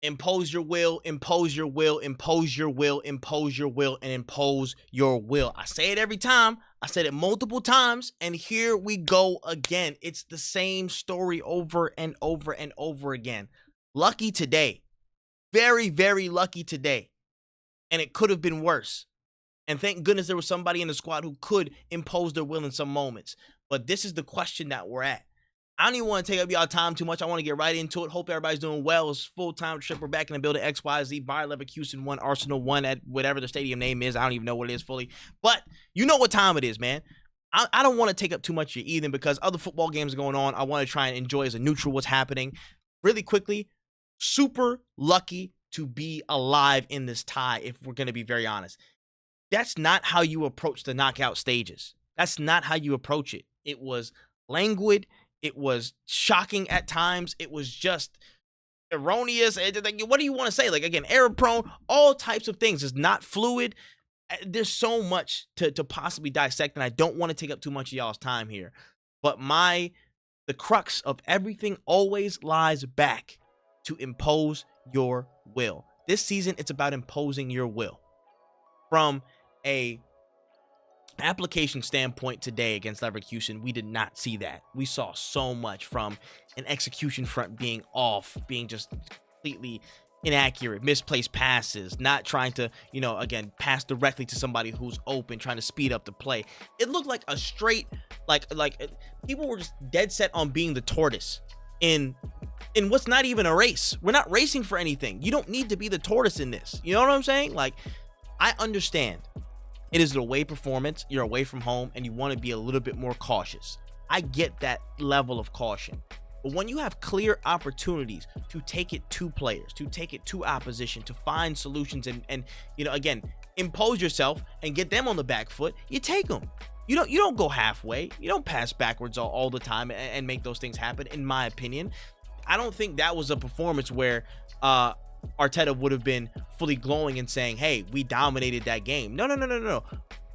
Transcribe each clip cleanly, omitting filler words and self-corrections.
Impose your will, impose your will, impose your will, impose your will, and impose your will. I say it every time. I said it multiple times, and here we go again. It's the same story over and over and over again. Lucky today. Very, very lucky today. And it could have been worse. And thank goodness there was somebody in the squad who could impose their will in some moments. But this is the question that we're at. I don't even want to take up y'all time too much. I want to get right into it. Hope everybody's doing well. It's full-time trip. We're back in the building. XYZ. Bayer Leverkusen 1, Arsenal 1 at whatever the stadium name is. I don't even know what it is fully. But you know what time it is, man. I don't want to take up too much of your evening because other football games are going on. I want to try and enjoy as a neutral what's happening. Really quickly, super lucky to be alive in this tie, if we're going to be very honest. That's not how you approach the knockout stages. That's not how you approach it. It was languid. It was shocking at times. It was just erroneous. What do you want to say? Like, again, error prone, all types of things. It's not fluid. There's so much to possibly dissect, and I don't want to take up too much of y'all's time here. But the crux of everything always lies back to impose your will. This season, it's about imposing your will. From a application standpoint today against Leverkusen, we did not see that. We saw so much from an execution front being off, being just completely inaccurate, misplaced passes, not trying to, again, pass directly to somebody who's open, trying to speed up the play. It looked like a straight, like people were just dead set on being the tortoise in what's not even a race. We're not racing for anything. You don't need to be the tortoise in this. You know what I'm saying? Like, I understand. It is an away performance. You're away from home, and you want to be a little bit more cautious. I get that level of caution. But when you have clear opportunities to take it to players, to take it to opposition, to find solutions and again, impose yourself and get them on the back foot, you take them. You don't go halfway. You don't pass backwards all the time and make those things happen, in my opinion. I don't think that was a performance where Arteta would have been fully glowing and saying, hey, we dominated that game. No.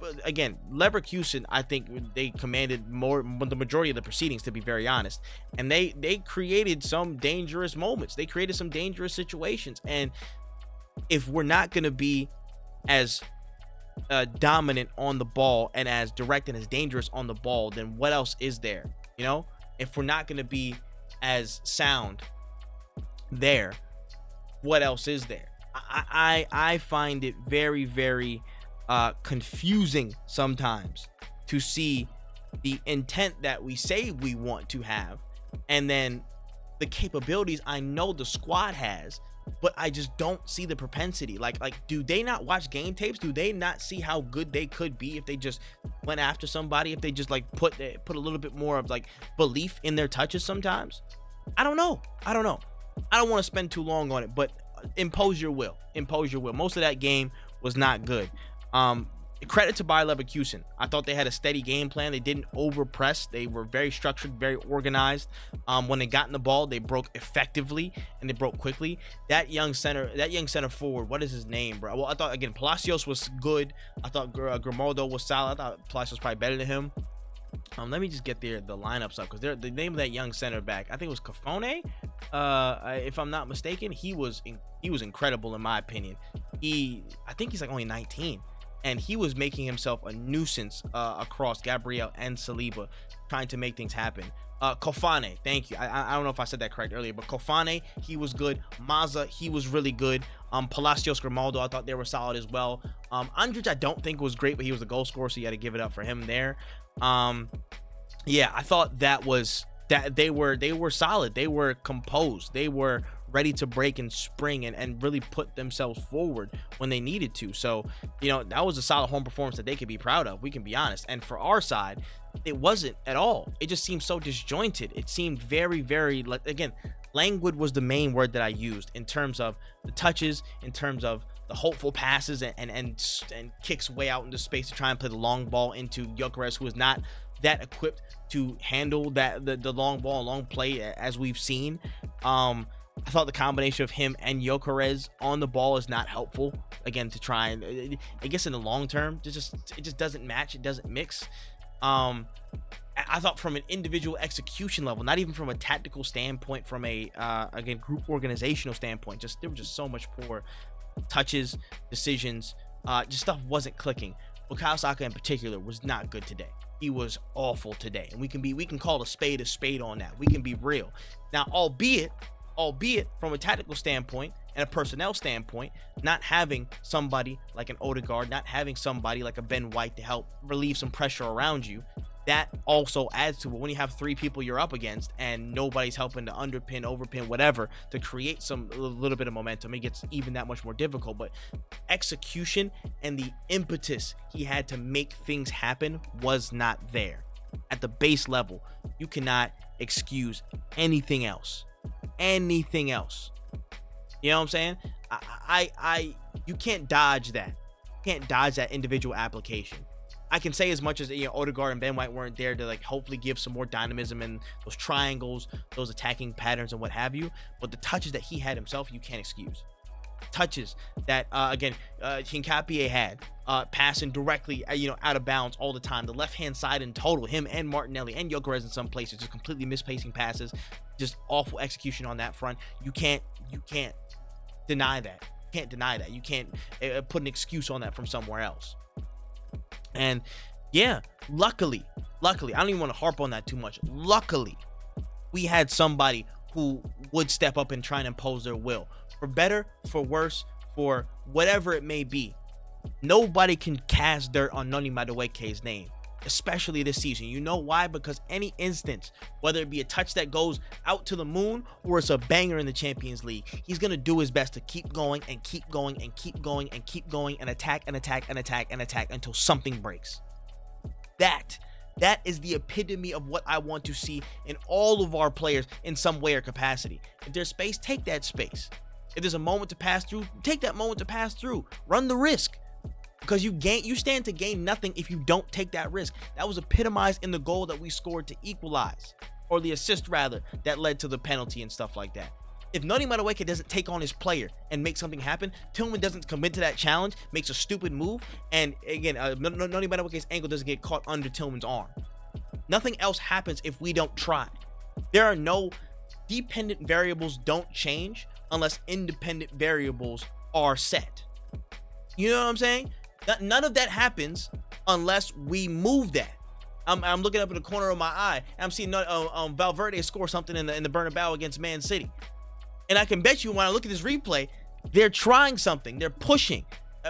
But again, Leverkusen, I think they commanded the majority of the proceedings, to be very honest. And they created some dangerous moments. They created some dangerous situations. And if we're not going to be as dominant on the ball and as direct and as dangerous on the ball, then what else is there? If we're not going to be as sound there, what else is there? I find it very, very confusing sometimes to see the intent that we say we want to have, and then the capabilities I know the squad has, but I just don't see the propensity. Like, do they not watch game tapes? Do they not see how good they could be if they just went after somebody? If they just put a little bit more of belief in their touches sometimes? I don't know. I don't want to spend too long on it, but impose your will. Most of that game was not good. Credit to Bayer Leverkusen. I thought they had a steady game plan. They didn't overpress. They were very structured, very organized. When they got in the ball, they broke effectively and they broke quickly. That young center forward, what is his name, bro? Well, I thought, again, Palacios was good. I thought Grimaldo was solid. I thought Palacios was probably better than him. Let me just get the lineups up, because the name of that young center back, I think it was Cafone, if I'm not mistaken. He was incredible in my opinion. I think he's only 19, and he was making himself a nuisance across Gabriel and Saliba, trying to make things happen. Kofane, thank you. I don't know if I said that correct earlier, but Kofane, he was good. Maza, he was really good. Palacios, Grimaldo, I thought they were solid as well. Andrich, I don't think was great, but he was the goal scorer, so you had to give it up for him there. I thought that they were solid. They were composed. They were ready to break and spring and really put themselves forward when they needed to. So, that was a solid home performance that they could be proud of. We can be honest. And for our side, it wasn't at all. It just seemed so disjointed. It seemed very, very, again, languid was the main word that I used in terms of the touches, in terms of the hopeful passes and kicks way out into space to try and play the long ball into Gyökeres, who is not that equipped to handle the long ball, long play as we've seen. I thought the combination of him and Gyökeres on the ball is not helpful. Again, to try and, I guess in the long term, it just doesn't match. It doesn't mix. I thought from an individual execution level, not even from a tactical standpoint, from a again group organizational standpoint, there were just so much poor touches, decisions, just stuff wasn't clicking. Bukayo Saka in particular was not good today. He was awful today, and we can call a spade on that. We can be real. Now, albeit from a tactical standpoint and a personnel standpoint, not having somebody like an Odegaard, not having somebody like a Ben White to help relieve some pressure around you, that also adds to it. When you have three people you're up against and nobody's helping to underpin, overpin, whatever, to create a little bit of momentum, it gets even that much more difficult. But execution and the impetus he had to make things happen was not there. At the base level, you cannot excuse anything else. Anything else. You know what I'm saying? You can't dodge that. You can't dodge that individual application. I can say as much as, Odegaard and Ben White weren't there to hopefully give some more dynamism in those triangles, those attacking patterns and what have you. But the touches that he had himself, you can't excuse. Touches that, Hincapie had, passing directly, out of bounds all the time. The left-hand side in total, him and Martinelli and Gyökeres in some places, just completely misplacing passes. Just awful execution on that front. You can't deny that. You can't deny that. You can't put an excuse on that from somewhere else. And yeah, luckily, I don't even want to harp on that too much. Luckily, we had somebody who would step up and try and impose their will. For better, for worse, for whatever it may be, nobody can cast dirt on Noni Madueke's name, especially this season. You know why? Because any instance, whether it be a touch that goes out to the moon or it's a banger in the Champions League, he's going to do his best to keep going and keep going and keep going and keep going and attack and attack and attack and attack until something breaks. That is the epitome of what I want to see in all of our players in some way or capacity. If there's space, take that space. If there's a moment to pass through, take that moment to pass through. Run the risk. Because you stand to gain nothing if you don't take that risk. That was epitomized in the goal that we scored to equalize, or the assist rather, that led to the penalty and stuff like that. If Noni Madueke doesn't take on his player and make something happen, Tillman doesn't commit to that challenge, makes a stupid move, and again, Noni Madueke's ankle doesn't get caught under Tillman's arm. Nothing else happens if we don't try. There are no dependent variables don't change unless independent variables are set. You know what I'm saying? None of that happens unless we move that. I'm looking up in the corner of my eye, and I'm seeing Valverde score something in the Bernabeu against Man City. And I can bet you when I look at this replay, they're trying something. They're pushing,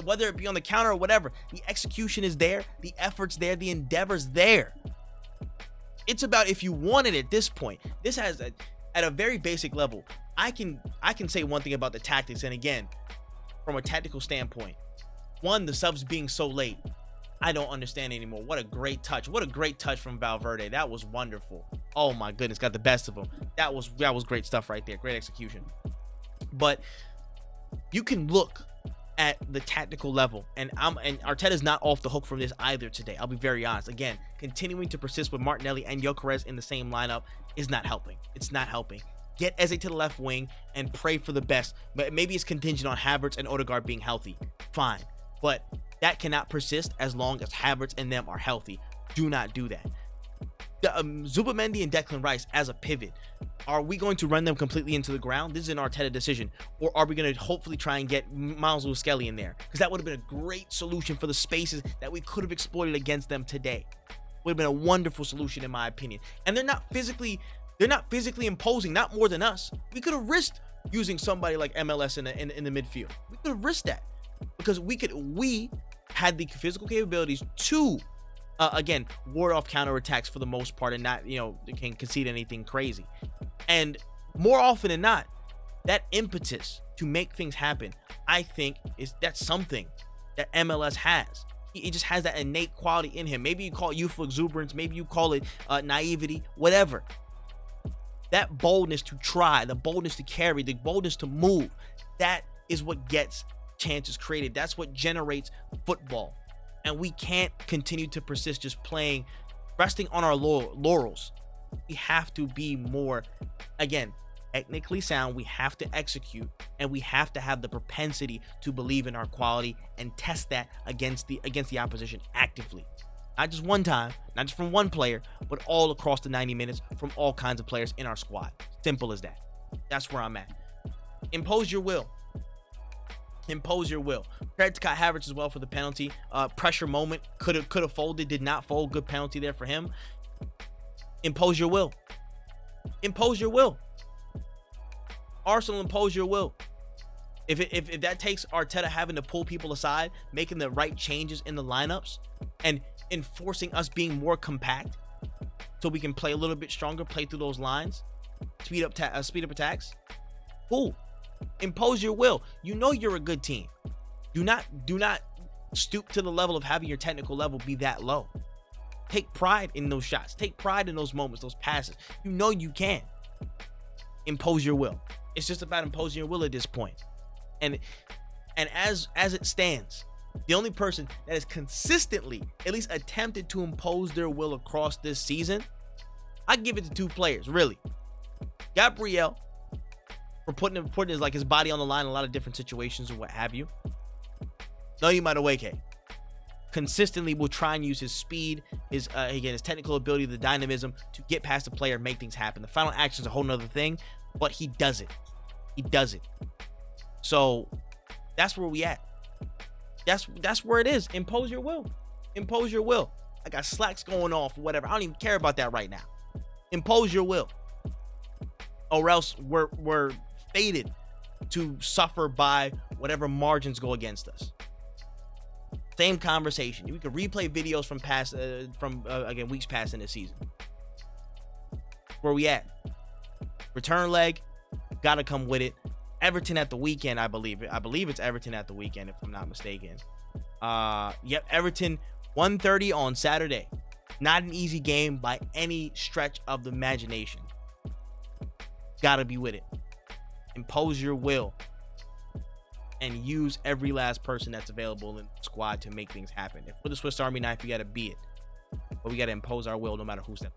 whether it be on the counter or whatever. The execution is there. The effort's there. The endeavor's there. It's about if you want it at this point. This has, at a very basic level, I can say one thing about the tactics. And again, from a tactical standpoint, one, the subs being so late, I don't understand anymore. What a great touch. What a great touch from Valverde. That was wonderful. Oh my goodness, got the best of him. That was great stuff right there. Great execution. But you can look at the tactical level, and Arteta's not off the hook from this either today. I'll be very honest. Again, continuing to persist with Martinelli and Gyökeres in the same lineup is not helping. It's not helping. Get Eze to the left wing and pray for the best. But maybe it's contingent on Havertz and Odegaard being healthy. Fine. But that cannot persist as long as Havertz and them are healthy. Do not do that. Zubimendi and Declan Rice as a pivot. Are we going to run them completely into the ground? This is an Arteta decision. Or are we going to hopefully try and get Miles Lewis-Skelly in there? Because that would have been a great solution for the spaces that we could have exploited against them today. Would have been a wonderful solution in my opinion. And they're not physically imposing, not more than us. We could have risked using somebody like MLS in the midfield. We could have risked that. Because we had the physical capabilities to, again, ward off counterattacks for the most part and not, can concede anything crazy. And more often than not, that impetus to make things happen, I think, that's something that MLS has. He just has that innate quality in him. Maybe you call it youthful exuberance. Maybe you call it naivety, whatever. That boldness to try, the boldness to carry, the boldness to move, that is what gets chances created. That's what generates football. And we can't continue to persist just playing, resting on our laurels. We have to be more, again, technically sound. We have to execute, and we have to have the propensity to believe in our quality and test that against the opposition actively. Not just one time, not just from one player, but all across the 90 minutes from all kinds of players in our squad. Simple as that. That's where I'm at. Impose your will. Impose your will. Credit to Kai Havertz as well for the penalty. Pressure moment. Could have folded. Did not fold. Good penalty there for him. Impose your will. Impose your will. Arsenal, impose your will. If that takes Arteta having to pull people aside, making the right changes in the lineups, and enforcing us being more compact, so we can play a little bit stronger, play through those lines, speed up attacks. Cool. Impose your will. You know you're a good team. Do not stoop to the level of having your technical level be that low. Take pride in those shots. Take pride in those moments, those passes. You know you can. Impose your will. It's just about imposing your will at this point. And as it stands, the only person that has consistently at least attempted to impose their will across this season, I give it to two players, really. Gabriel, for putting his body on the line in a lot of different situations and what have you. Noni Madueke consistently will try and use his speed, his technical ability, the dynamism to get past the player and make things happen. The final action is a whole nother thing, but he does it. He does it. So that's where we at. That's where it is. Impose your will. Impose your will. I got slacks going on for whatever. I don't even care about that right now. Impose your will. Or else we're fated to suffer by whatever margins go against us. Same conversation. We could replay videos from weeks past in this season. Where we at? Return leg, gotta come with it. Everton at the weekend, I believe it's Everton at the weekend, if I'm not mistaken. Yep, Everton 1:30 on Saturday. Not an easy game by any stretch of the imagination. Gotta be with it. Impose your will. And use every last person that's available in the squad to make things happen. If we're the Swiss Army knife, you gotta be it. But we gotta impose our will no matter who's there.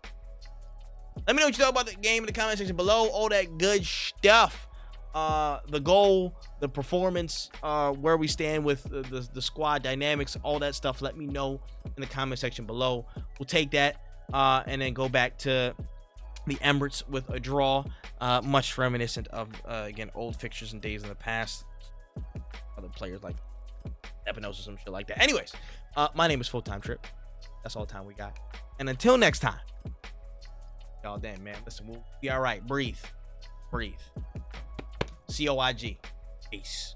Let me know what you thought about the game in the comment section below. All that good stuff. The goal, the performance, where we stand with the squad dynamics, all that stuff. Let me know in the comment section below. We'll take that and then go back to the Emirates with a draw, much reminiscent of again old fixtures and days in the past. Other players like Epinos or some shit like that. Anyways, my name is Full Time Trip. That's all the time we got. And until next time, y'all, damn man, listen, we'll be all right. Breathe. COIG. Peace.